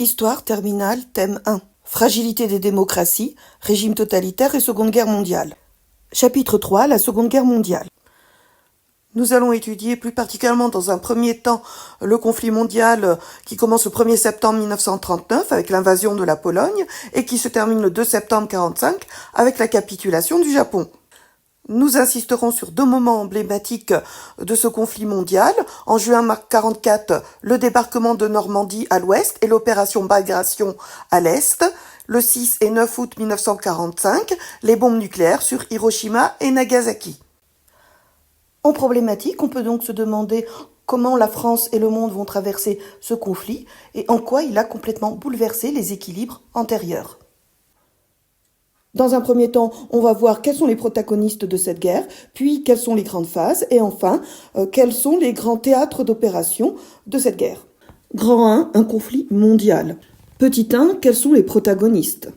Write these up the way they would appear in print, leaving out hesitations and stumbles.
Histoire terminale, thème 1. Fragilité des démocraties, régime totalitaire et Seconde Guerre mondiale. Chapitre 3. La Seconde Guerre mondiale. Nous allons étudier plus particulièrement dans un premier temps le conflit mondial qui commence le 1er septembre 1939 avec l'invasion de la Pologne et qui se termine le 2 septembre 1945 avec la capitulation du Japon. Nous insisterons sur deux moments emblématiques de ce conflit mondial. En juin 1944, le débarquement de Normandie à l'ouest et l'opération Bagration à l'est. Le 6 et 9 août 1945, les bombes nucléaires sur Hiroshima et Nagasaki. En problématique, on peut donc se demander comment la France et le monde vont traverser ce conflit et en quoi il a complètement bouleversé les équilibres antérieurs. Dans un premier temps, on va voir quels sont les protagonistes de cette guerre, puis quelles sont les grandes phases, et enfin, quels sont les grands théâtres d'opération de cette guerre. Grand 1, un conflit mondial. Petit 1, quels sont les protagonistes ?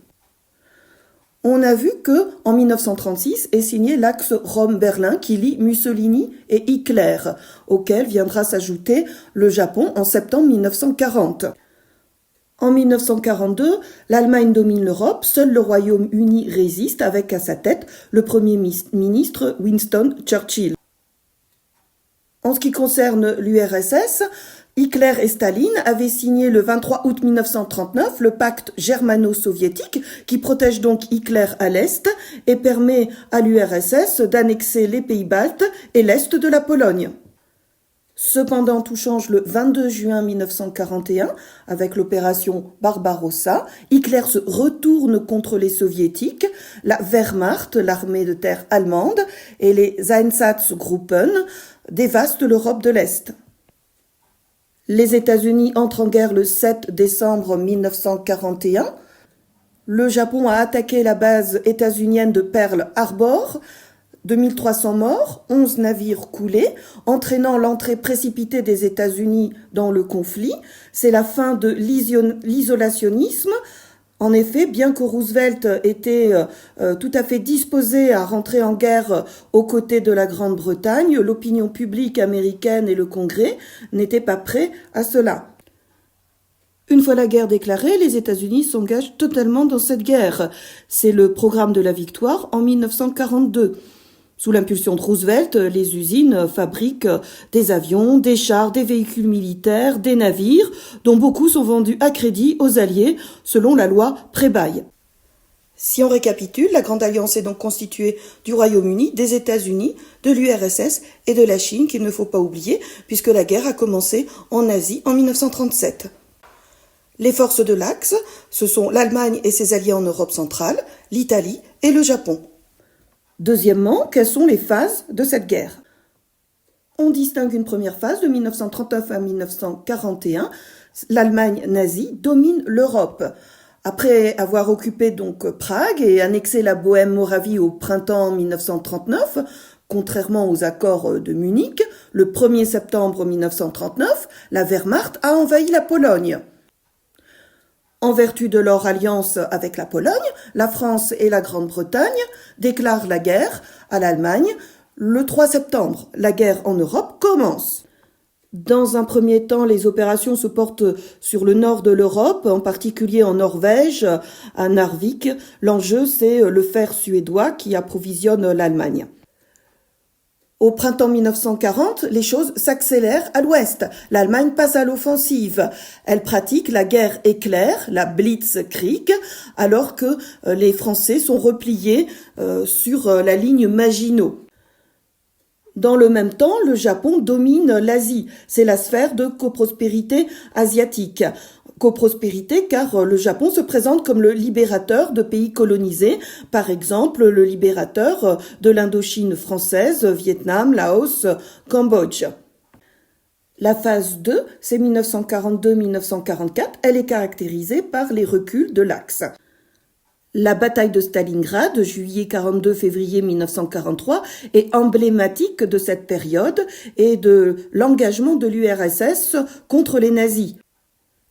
On a vu que, en 1936, est signé l'axe Rome-Berlin qui lie Mussolini et Hitler, auquel viendra s'ajouter le Japon en septembre 1940. En 1942, l'Allemagne domine l'Europe, seul le Royaume-Uni résiste avec à sa tête le Premier ministre Winston Churchill. En ce qui concerne l'URSS, Hitler et Staline avaient signé le 23 août 1939 le pacte germano-soviétique qui protège donc Hitler à l'Est et permet à l'URSS d'annexer les pays baltes et l'Est de la Pologne. Cependant, tout change le 22 juin 1941 avec l'opération Barbarossa. Hitler se retourne contre les soviétiques, la Wehrmacht, l'armée de terre allemande, et les Einsatzgruppen dévastent l'Europe de l'Est. Les États-Unis entrent en guerre le 7 décembre 1941. Le Japon a attaqué la base états-unienne de Pearl Harbor. 2300 morts, 11 navires coulés, entraînant l'entrée précipitée des États-Unis dans le conflit. C'est la fin de l'isolationnisme. En effet, bien que Roosevelt était tout à fait disposé à rentrer en guerre aux côtés de la Grande-Bretagne, l'opinion publique américaine et le Congrès n'étaient pas prêts à cela. Une fois la guerre déclarée, les États-Unis s'engagent totalement dans cette guerre. C'est le programme de la victoire en 1942. Sous l'impulsion de Roosevelt, les usines fabriquent des avions, des chars, des véhicules militaires, des navires, dont beaucoup sont vendus à crédit aux Alliés, selon la loi Prébaille. Si on récapitule, la Grande Alliance est donc constituée du Royaume-Uni, des États-Unis, de l'URSS et de la Chine, qu'il ne faut pas oublier, puisque la guerre a commencé en Asie en 1937. Les forces de l'Axe, ce sont l'Allemagne et ses alliés en Europe centrale, l'Italie et le Japon. Deuxièmement, quelles sont les phases de cette guerre ? On distingue une première phase de 1939 à 1941. L'Allemagne nazie domine l'Europe. Après avoir occupé donc Prague et annexé la Bohême-Moravie au printemps 1939, contrairement aux accords de Munich, le 1er septembre 1939, la Wehrmacht a envahi la Pologne. En vertu de leur alliance avec la Pologne, la France et la Grande-Bretagne déclarent la guerre à l'Allemagne. Le 3 septembre, la guerre en Europe commence. Dans un premier temps, les opérations se portent sur le nord de l'Europe, en particulier en Norvège, à Narvik. L'enjeu, c'est le fer suédois qui approvisionne l'Allemagne. Au printemps 1940, les choses s'accélèrent à l'ouest. L'Allemagne passe à l'offensive. Elle pratique la guerre éclair, la Blitzkrieg, alors que les Français sont repliés sur la ligne Maginot. Dans le même temps, le Japon domine l'Asie. C'est la sphère de coprospérité asiatique. Coprospérité car le Japon se présente comme le libérateur de pays colonisés, par exemple le libérateur de l'Indochine française, Vietnam, Laos, Cambodge. La phase 2, c'est 1942-1944, elle est caractérisée par les reculs de l'Axe. La bataille de Stalingrad, juillet 42, février 1943, est emblématique de cette période et de l'engagement de l'URSS contre les nazis.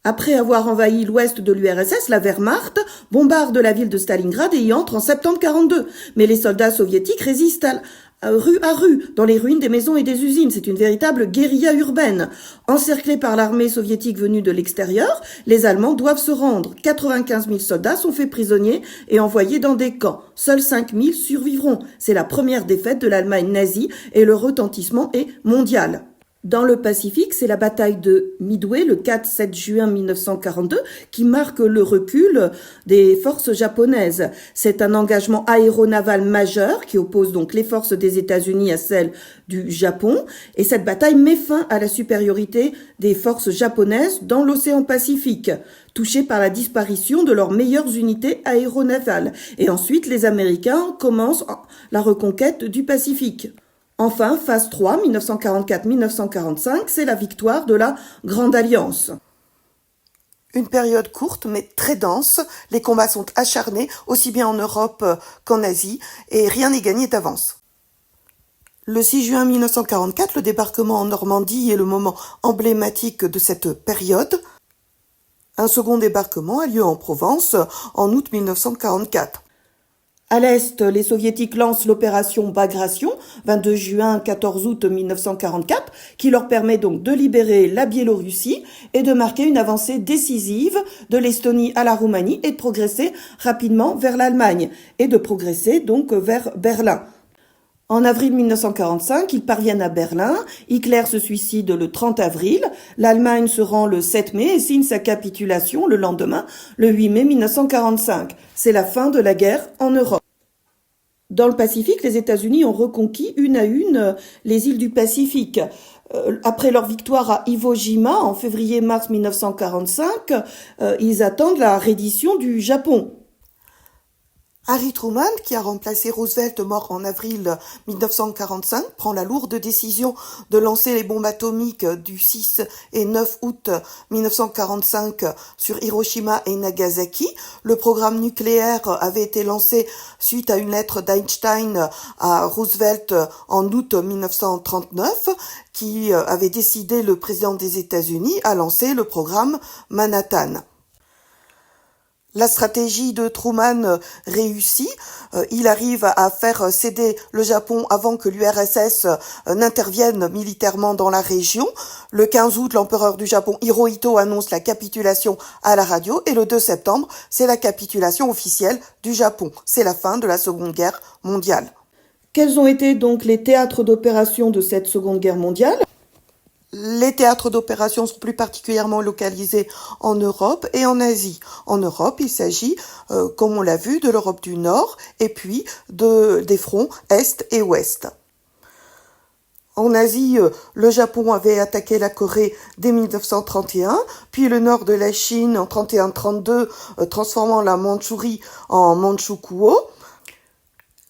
Après avoir envahi l'ouest de l'URSS, la Wehrmacht bombarde la ville de Stalingrad et y entre en septembre 1942. Mais les soldats soviétiques résistent rue à rue, dans les ruines des maisons et des usines. C'est une véritable guérilla urbaine. Encerclés par l'armée soviétique venue de l'extérieur, les Allemands doivent se rendre. 95 000 soldats sont faits prisonniers et envoyés dans des camps. Seuls 5 000 survivront. C'est la première défaite de l'Allemagne nazie et le retentissement est mondial. Dans le Pacifique, c'est la bataille de Midway le 4-7 juin 1942 qui marque le recul des forces japonaises. C'est un engagement aéronaval majeur qui oppose donc les forces des États-Unis à celles du Japon. Et cette bataille met fin à la supériorité des forces japonaises dans l'océan Pacifique, touchées par la disparition de leurs meilleures unités aéronavales. Et ensuite, les Américains commencent la reconquête du Pacifique. Enfin, phase 3, 1944-1945, c'est la victoire de la Grande Alliance. Une période courte mais très dense, les combats sont acharnés aussi bien en Europe qu'en Asie et rien n'est gagné d'avance. Le 6 juin 1944, le débarquement en Normandie est le moment emblématique de cette période. Un second débarquement a lieu en Provence en août 1944. À l'Est, les Soviétiques lancent l'opération Bagration, 22 juin 14 août 1944, qui leur permet donc de libérer la Biélorussie et de marquer une avancée décisive de l'Estonie à la Roumanie et de progresser rapidement vers l'Allemagne et de progresser donc vers Berlin. En avril 1945, ils parviennent à Berlin, Hitler se suicide le 30 avril, l'Allemagne se rend le 7 mai et signe sa capitulation le lendemain, le 8 mai 1945. C'est la fin de la guerre en Europe. Dans le Pacifique, les États-Unis ont reconquis une à une les îles du Pacifique. Après leur victoire à Iwo Jima en février-mars 1945, ils attendent la reddition du Japon. Harry Truman, qui a remplacé Roosevelt mort en avril 1945, prend la lourde décision de lancer les bombes atomiques du 6 et 9 août 1945 sur Hiroshima et Nagasaki. Le programme nucléaire avait été lancé suite à une lettre d'Einstein à Roosevelt en août 1939, qui avait décidé, le président des États-Unis, à lancer le programme Manhattan. La stratégie de Truman réussit. Il arrive à faire céder le Japon avant que l'URSS n'intervienne militairement dans la région. Le 15 août, l'empereur du Japon Hirohito annonce la capitulation à la radio et le 2 septembre, c'est la capitulation officielle du Japon. C'est la fin de la Seconde Guerre mondiale. Quels ont été donc les théâtres d'opération de cette Seconde Guerre mondiale ? Les théâtres d'opération sont plus particulièrement localisés en Europe et en Asie. En Europe, il s'agit, comme on l'a vu, de l'Europe du Nord et puis des fronts Est et Ouest. En Asie, le Japon avait attaqué la Corée dès 1931, puis le nord de la Chine en 31-32, transformant la Mandchourie en Manchukuo.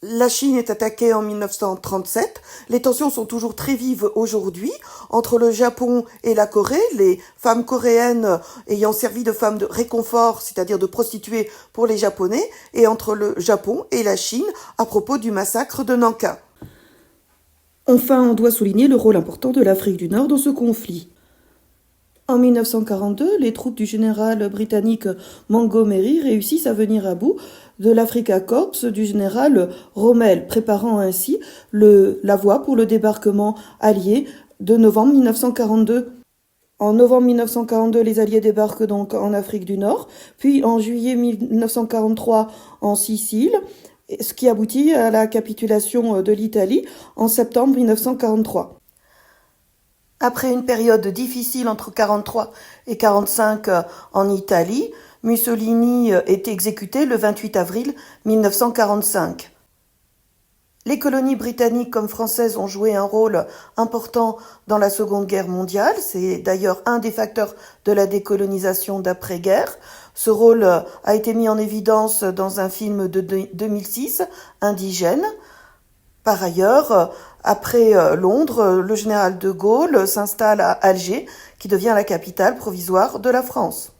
La Chine est attaquée en 1937. Les tensions sont toujours très vives aujourd'hui entre le Japon et la Corée, les femmes coréennes ayant servi de femmes de réconfort, c'est-à-dire de prostituées pour les Japonais, et entre le Japon et la Chine à propos du massacre de Nankin. Enfin, on doit souligner le rôle important de l'Afrique du Nord dans ce conflit. En 1942, les troupes du général britannique Montgomery réussissent à venir à bout de l'Africa Corps du général Rommel, préparant ainsi la voie pour le débarquement allié de novembre 1942. En novembre 1942, les Alliés débarquent donc en Afrique du Nord, puis en juillet 1943 en Sicile, ce qui aboutit à la capitulation de l'Italie en septembre 1943. Après une période difficile entre 1943 et 1945 en Italie, Mussolini est exécuté le 28 avril 1945. Les colonies britanniques comme françaises ont joué un rôle important dans la Seconde Guerre mondiale. C'est d'ailleurs un des facteurs de la décolonisation d'après-guerre. Ce rôle a été mis en évidence dans un film de 2006, Indigène. Par ailleurs, après Londres, le général de Gaulle s'installe à Alger, qui devient la capitale provisoire de la France.